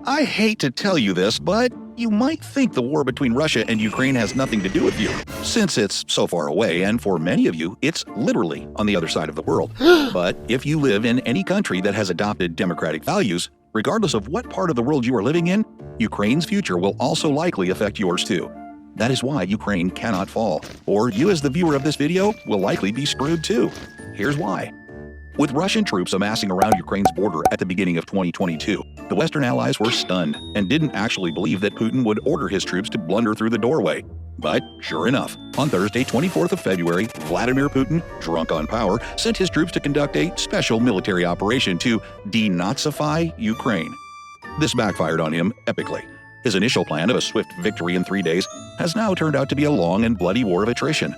I hate to tell you this, but you might think the war between Russia and Ukraine has nothing to do with you, since it's so far away, and for many of you, it's literally on the other side of the world. But if you live in any country that has adopted democratic values, regardless of what part of the world you are living in, Ukraine's future will also likely affect yours too. That is why Ukraine cannot fall, or you as the viewer of this video will likely be screwed too. Here's why. With Russian troops amassing around Ukraine's border at the beginning of 2022, the Western allies were stunned and didn't actually believe that Putin would order his troops to blunder through the doorway. But sure enough, on Thursday, 24th of February, Vladimir Putin, drunk on power, sent his troops to conduct a special military operation to denazify Ukraine. This backfired on him epically. His initial plan of a swift victory in 3 days has now turned out to be a long and bloody war of attrition.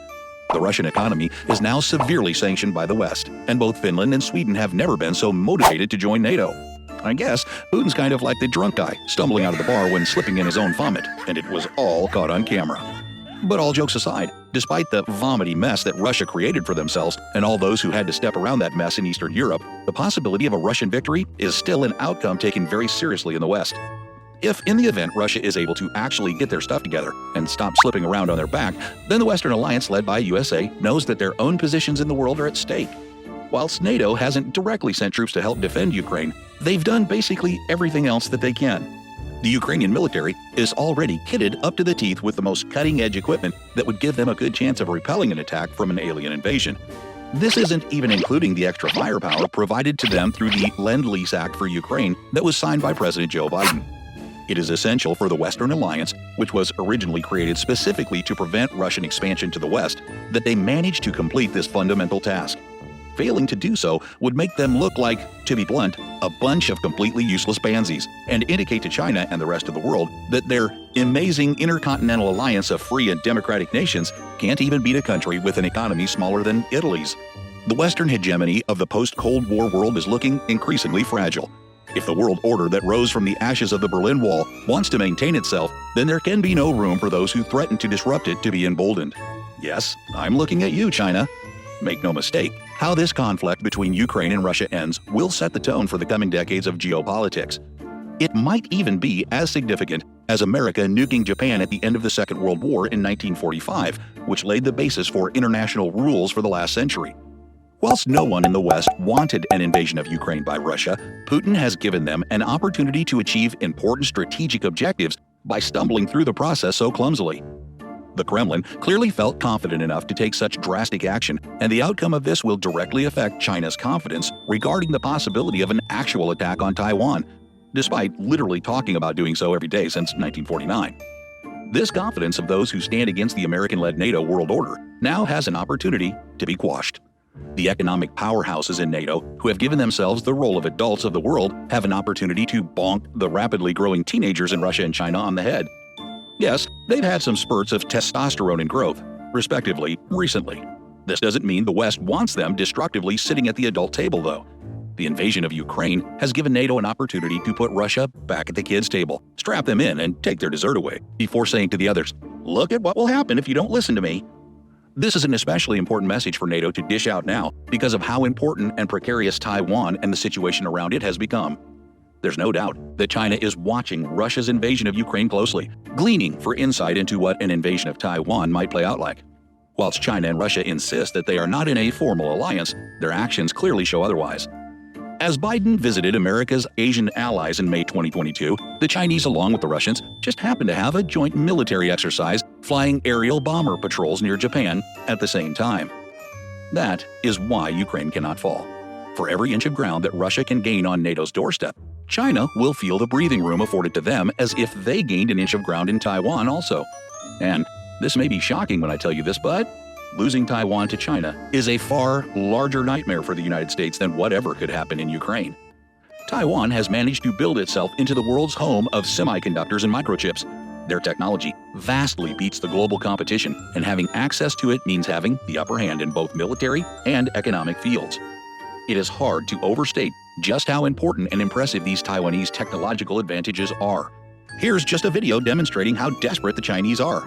The Russian economy is now severely sanctioned by the West, and both Finland and Sweden have never been so motivated to join NATO. I guess Putin's kind of like the drunk guy stumbling out of the bar when slipping in his own vomit, and it was all caught on camera. But all jokes aside, despite the vomity mess that Russia created for themselves and all those who had to step around that mess in Eastern Europe, the possibility of a Russian victory is still an outcome taken very seriously in the West. If in the event Russia is able to actually get their stuff together and stop slipping around on their back, then the Western alliance led by USA knows that their own positions in the world are at stake. Whilst NATO hasn't directly sent troops to help defend Ukraine, they've done basically everything else that they can. The Ukrainian military is already kitted up to the teeth with the most cutting-edge equipment that would give them a good chance of repelling an attack from an alien invasion. This isn't even including the extra firepower provided to them through the Lend-Lease Act for Ukraine that was signed by President Joe Biden. It is essential for the Western alliance, which was originally created specifically to prevent Russian expansion to the West, that they manage to complete this fundamental task. Failing to do so would make them look like, to be blunt, a bunch of completely useless pansies, and indicate to China and the rest of the world that their amazing intercontinental alliance of free and democratic nations can't even beat a country with an economy smaller than Italy's. The Western hegemony of the post-Cold War world is looking increasingly fragile. If the world order that rose from the ashes of the Berlin Wall wants to maintain itself, then there can be no room for those who threaten to disrupt it to be emboldened. Yes, I'm looking at you, China. Make no mistake, how this conflict between Ukraine and Russia ends will set the tone for the coming decades of geopolitics. It might even be as significant as America nuking Japan at the end of the Second World War in 1945, which laid the basis for international rules for the last century. Whilst no one in the West wanted an invasion of Ukraine by Russia, Putin has given them an opportunity to achieve important strategic objectives by stumbling through the process so clumsily. The Kremlin clearly felt confident enough to take such drastic action, and the outcome of this will directly affect China's confidence regarding the possibility of an actual attack on Taiwan, despite literally talking about doing so every day since 1949. This confidence of those who stand against the American-led NATO world order now has an opportunity to be quashed. The economic powerhouses in NATO, who have given themselves the role of adults of the world, have an opportunity to bonk the rapidly growing teenagers in Russia and China on the head. Yes, they've had some spurts of testosterone and growth, respectively, recently. This doesn't mean the West wants them destructively sitting at the adult table, though. The invasion of Ukraine has given NATO an opportunity to put Russia back at the kids' table, strap them in, and take their dessert away, before saying to the others, "Look at what will happen if you don't listen to me." This is an especially important message for NATO to dish out now because of how important and precarious Taiwan and the situation around it has become. There's no doubt that China is watching Russia's invasion of Ukraine closely, gleaning for insight into what an invasion of Taiwan might play out like. Whilst China and Russia insist that they are not in a formal alliance, their actions clearly show otherwise. As Biden visited America's Asian allies in May 2022, the Chinese, along with the Russians, just happened to have a joint military exercise flying aerial bomber patrols near Japan at the same time. That is why Ukraine cannot fall. For every inch of ground that Russia can gain on NATO's doorstep, China will feel the breathing room afforded to them as if they gained an inch of ground in Taiwan also. And this may be shocking when I tell you this, but losing Taiwan to China is a far larger nightmare for the United States than whatever could happen in Ukraine. Taiwan has managed to build itself into the world's home of semiconductors and microchips. Their technology vastly beats the global competition, and having access to it means having the upper hand in both military and economic fields. It is hard to overstate just how important and impressive these Taiwanese technological advantages are. Here's just a video demonstrating how desperate the Chinese are.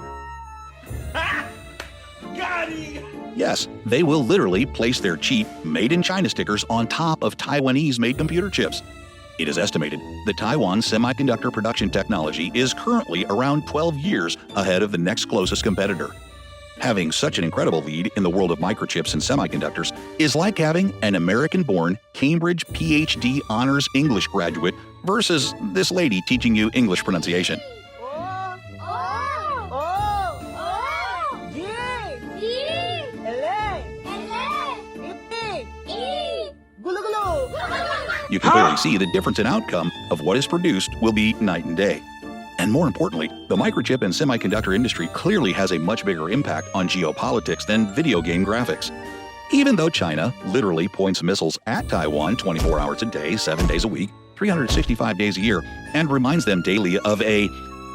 Yes, they will literally place their cheap, made-in-China stickers on top of Taiwanese-made computer chips. It is estimated that Taiwan's semiconductor production technology is currently around 12 years ahead of the next closest competitor. Having such an incredible lead in the world of microchips and semiconductors is like having an American-born Cambridge PhD honors English graduate versus this lady teaching you English pronunciation. You can clearly see the difference in outcome of what is produced will be night and day. And more importantly, the microchip and semiconductor industry clearly has a much bigger impact on geopolitics than video game graphics. Even though China literally points missiles at Taiwan 24 hours a day, 7 days a week, 365 days a year, and reminds them daily of a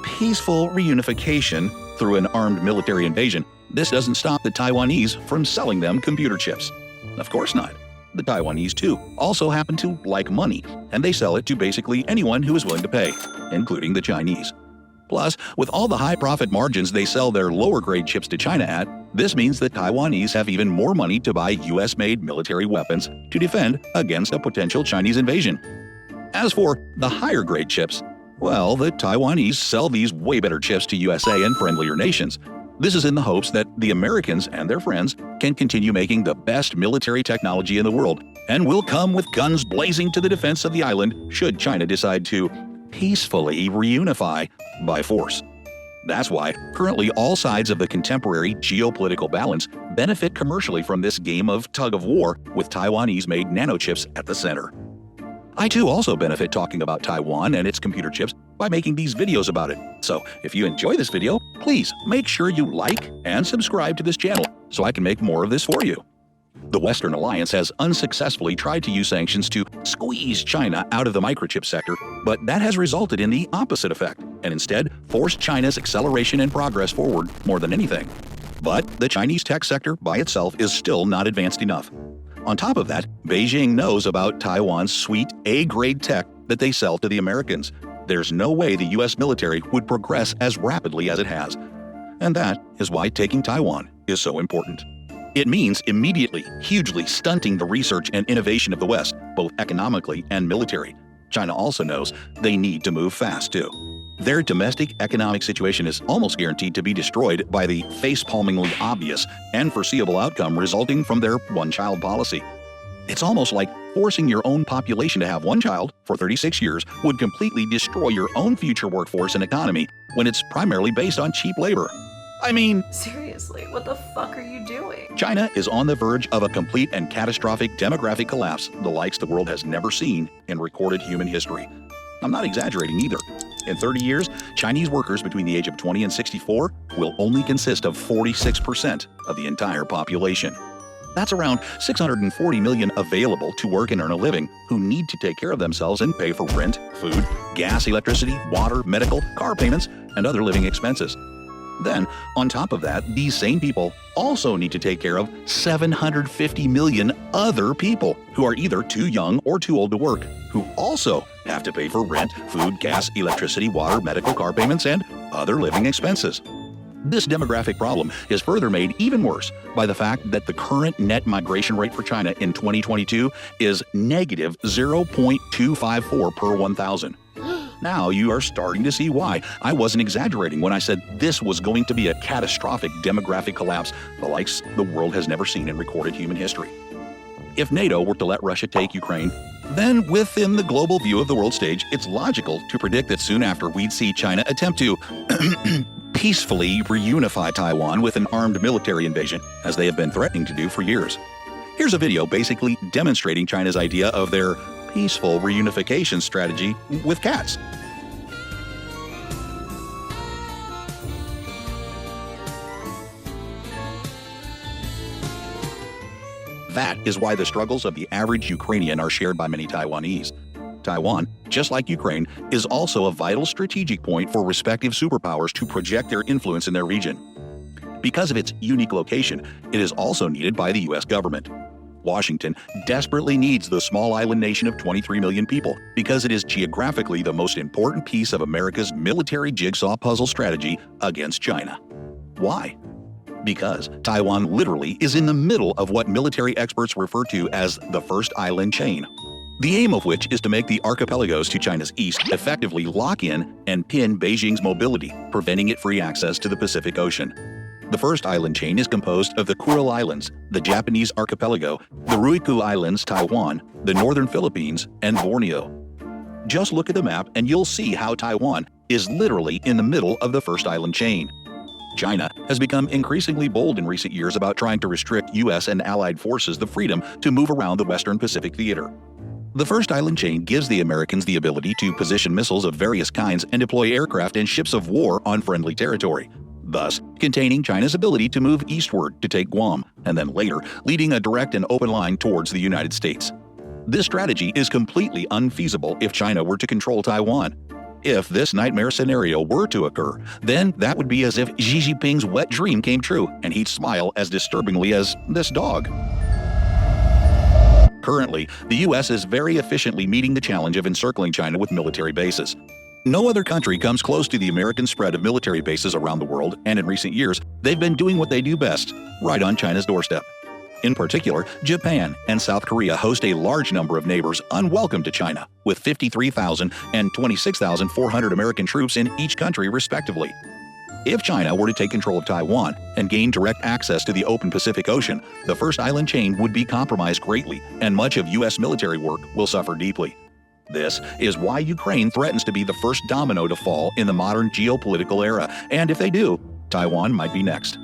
peaceful reunification through an armed military invasion, this doesn't stop the Taiwanese from selling them computer chips. Of course not. The Taiwanese, too, also happen to like money, and they sell it to basically anyone who is willing to pay, including the Chinese. Plus, with all the high profit margins they sell their lower-grade chips to China at, this means that Taiwanese have even more money to buy US-made military weapons to defend against a potential Chinese invasion. As for the higher-grade chips, well, the Taiwanese sell these way better chips to USA and friendlier nations. This is in the hopes that the Americans and their friends can continue making the best military technology in the world and will come with guns blazing to the defense of the island should China decide to peacefully reunify by force. That's why currently all sides of the contemporary geopolitical balance benefit commercially from this game of tug-of-war with Taiwanese-made nanochips at the center. I too also benefit talking about Taiwan and its computer chips by making these videos about it. So if you enjoy this video, please make sure you like and subscribe to this channel so I can make more of this for you. The Western Alliance has unsuccessfully tried to use sanctions to squeeze China out of the microchip sector, but that has resulted in the opposite effect and instead forced China's acceleration and progress forward more than anything. But the Chinese tech sector by itself is still not advanced enough. On top of that, Beijing knows about Taiwan's sweet A-grade tech that they sell to the Americans. There's no way the US military would progress as rapidly as it has. And that is why taking Taiwan is so important. It means immediately, hugely stunting the research and innovation of the West, both economically and military. China also knows they need to move fast, too. Their domestic economic situation is almost guaranteed to be destroyed by the face-palmingly obvious and foreseeable outcome resulting from their one-child policy. It's almost like forcing your own population to have one child for 36 years would completely destroy your own future workforce and economy when it's primarily based on cheap labor. I mean, seriously, what the fuck are you doing? China is on the verge of a complete and catastrophic demographic collapse, the likes the world has never seen in recorded human history. I'm not exaggerating either. In 30 years, Chinese workers between the age of 20 and 64 will only consist of 46% of the entire population. That's around 640 million available to work and earn a living who need to take care of themselves and pay for rent, food, gas, electricity, water, medical, car payments, and other living expenses. Then, on top of that, these same people also need to take care of 750 million other people who are either too young or too old to work, who also have to pay for rent, food, gas, electricity, water, medical, car payments, and other living expenses. This demographic problem is further made even worse by the fact that the current net migration rate for China in 2022 is negative 0.254 per 1,000. Now you are starting to see why I wasn't exaggerating when I said this was going to be a catastrophic demographic collapse, the likes the world has never seen in recorded human history. If NATO were to let Russia take Ukraine, then within the global view of the world stage, it's logical to predict that soon after we'd see China attempt to peacefully reunify Taiwan with an armed military invasion, as they have been threatening to do for years. Here's a video basically demonstrating China's idea of their peaceful reunification strategy with cats. That is why the struggles of the average Ukrainian are shared by many Taiwanese. Taiwan, just like Ukraine, is also a vital strategic point for respective superpowers to project their influence in their region. Because of its unique location, it is also needed by the US government. Washington desperately needs the small island nation of 23 million people because it is geographically the most important piece of America's military jigsaw puzzle strategy against China. Why? Because Taiwan literally is in the middle of what military experts refer to as the first island chain. the aim of which is to make the archipelagos to China's east effectively lock in and pin Beijing's mobility, preventing it free access to the Pacific Ocean. The first island chain is composed of the Kuril Islands, the Japanese archipelago, the Ryukyu Islands, Taiwan, the northern Philippines, and Borneo. Just look at the map and you'll see how Taiwan is literally in the middle of the first island chain. China has become increasingly bold in recent years about trying to restrict U.S. and allied forces the freedom to move around the Western Pacific theater. The first island chain gives the Americans the ability to position missiles of various kinds and deploy aircraft and ships of war on friendly territory, thus containing China's ability to move eastward to take Guam, and then later leading a direct and open line towards the United States. This strategy is completely unfeasible if China were to control Taiwan. If this nightmare scenario were to occur, then that would be as if Xi Jinping's wet dream came true, and he'd smile as disturbingly as this dog. Currently, the U.S. is very efficiently meeting the challenge of encircling China with military bases. No other country comes close to the American spread of military bases around the world, and in recent years, they've been doing what they do best, right on China's doorstep. In particular, Japan and South Korea host a large number of neighbors unwelcome to China, with 53,000 and 26,400 American troops in each country respectively. If China were to take control of Taiwan and gain direct access to the open Pacific Ocean, the first island chain would be compromised greatly, and much of U.S. military work will suffer deeply. This is why Ukraine threatens to be the first domino to fall in the modern geopolitical era, and if they do, Taiwan might be next.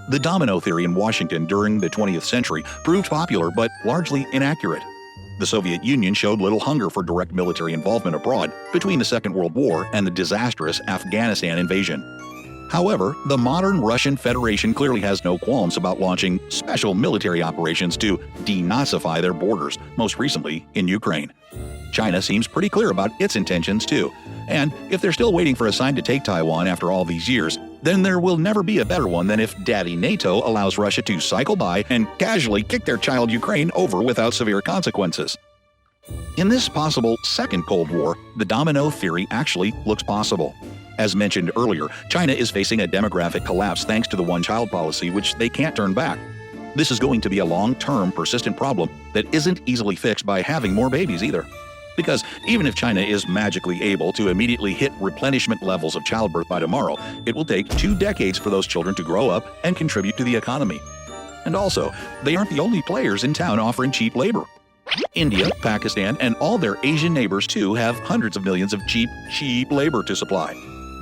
The domino theory in Washington during the 20th century proved popular but largely inaccurate. The Soviet Union showed little hunger for direct military involvement abroad between the Second World War and the disastrous Afghanistan invasion. However, the modern Russian Federation clearly has no qualms about launching special military operations to denazify their borders, most recently in Ukraine. China seems pretty clear about its intentions too, and if they're still waiting for a sign to take Taiwan after all these years, then there will never be a better one than if Daddy NATO allows Russia to cycle by and casually kick their child Ukraine over without severe consequences. In this possible second Cold War, the domino theory actually looks possible. As mentioned earlier, China is facing a demographic collapse thanks to the one-child policy, which they can't turn back. This is going to be a long-term, persistent problem that isn't easily fixed by having more babies either. Because even if China is magically able to immediately hit replenishment levels of childbirth by tomorrow, it will take 2 decades for those children to grow up and contribute to the economy. And also, they aren't the only players in town offering cheap labor. India, Pakistan, and all their Asian neighbors too have hundreds of millions of cheap labor to supply.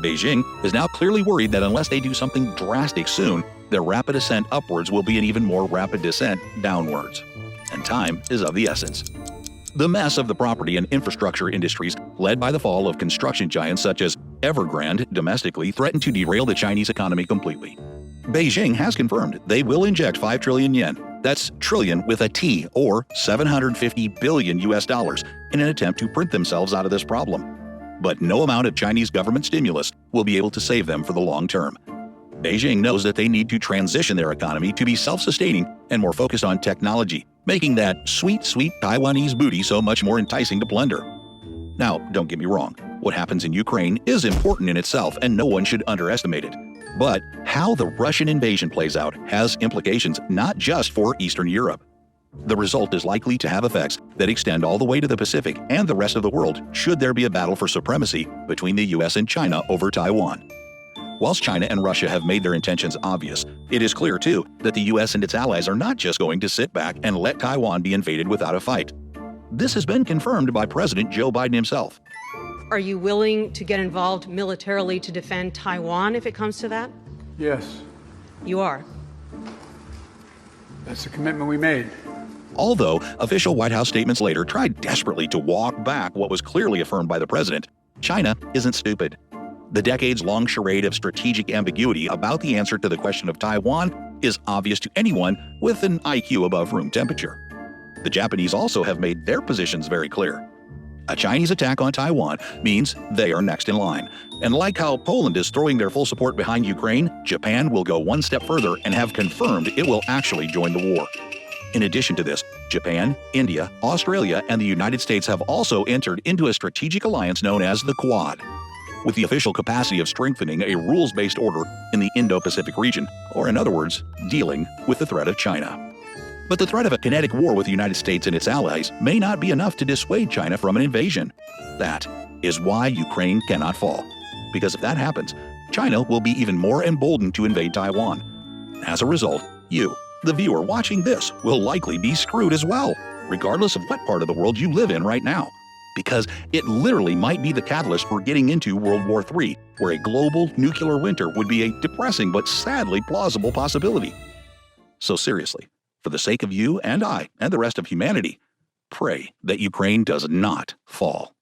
Beijing is now clearly worried that unless they do something drastic soon, their rapid ascent upwards will be an even more rapid descent downwards. And time is of the essence. The mess of the property and infrastructure industries, led by the fall of construction giants such as Evergrande domestically, threaten to derail the Chinese economy completely. Beijing has confirmed they will inject 5 trillion yen, that's trillion with a T, or 750 billion US dollars, in an attempt to print themselves out of this problem. But no amount of Chinese government stimulus will be able to save them for the long term. Beijing knows that they need to transition their economy to be self-sustaining and more focused on technology, making that sweet, sweet Taiwanese booty so much more enticing to plunder. Now, don't get me wrong, what happens in Ukraine is important in itself and no one should underestimate it. But how the Russian invasion plays out has implications not just for Eastern Europe. The result is likely to have effects that extend all the way to the Pacific and the rest of the world should there be a battle for supremacy between the US and China over Taiwan. Whilst China and Russia have made their intentions obvious, it is clear too that the US and its allies are not just going to sit back and let Taiwan be invaded without a fight. This has been confirmed by President Joe Biden himself. Are you willing to get involved militarily to defend Taiwan if it comes to that? Yes. You are? That's the commitment we made. Although official White House statements later tried desperately to walk back what was clearly affirmed by the president, China isn't stupid. The decades-long charade of strategic ambiguity about the answer to the question of Taiwan is obvious to anyone with an IQ above room temperature. The Japanese also have made their positions very clear. A Chinese attack on Taiwan means they are next in line. And like how Poland is throwing their full support behind Ukraine, Japan will go one step further and have confirmed it will actually join the war. In addition to this, Japan, India, Australia, and the United States have also entered into a strategic alliance known as the Quad, with the official capacity of strengthening a rules-based order in the Indo-Pacific region, or in other words, dealing with the threat of China. But the threat of a kinetic war with the United States and its allies may not be enough to dissuade China from an invasion. That is why Ukraine cannot fall. Because if that happens, China will be even more emboldened to invade Taiwan. As a result, you, the viewer watching this, will likely be screwed as well, regardless of what part of the world you live in right now. Because it literally might be the catalyst for getting into World War III, where a global nuclear winter would be a depressing but sadly plausible possibility. So seriously, for the sake of you and I and the rest of humanity, pray that Ukraine does not fall.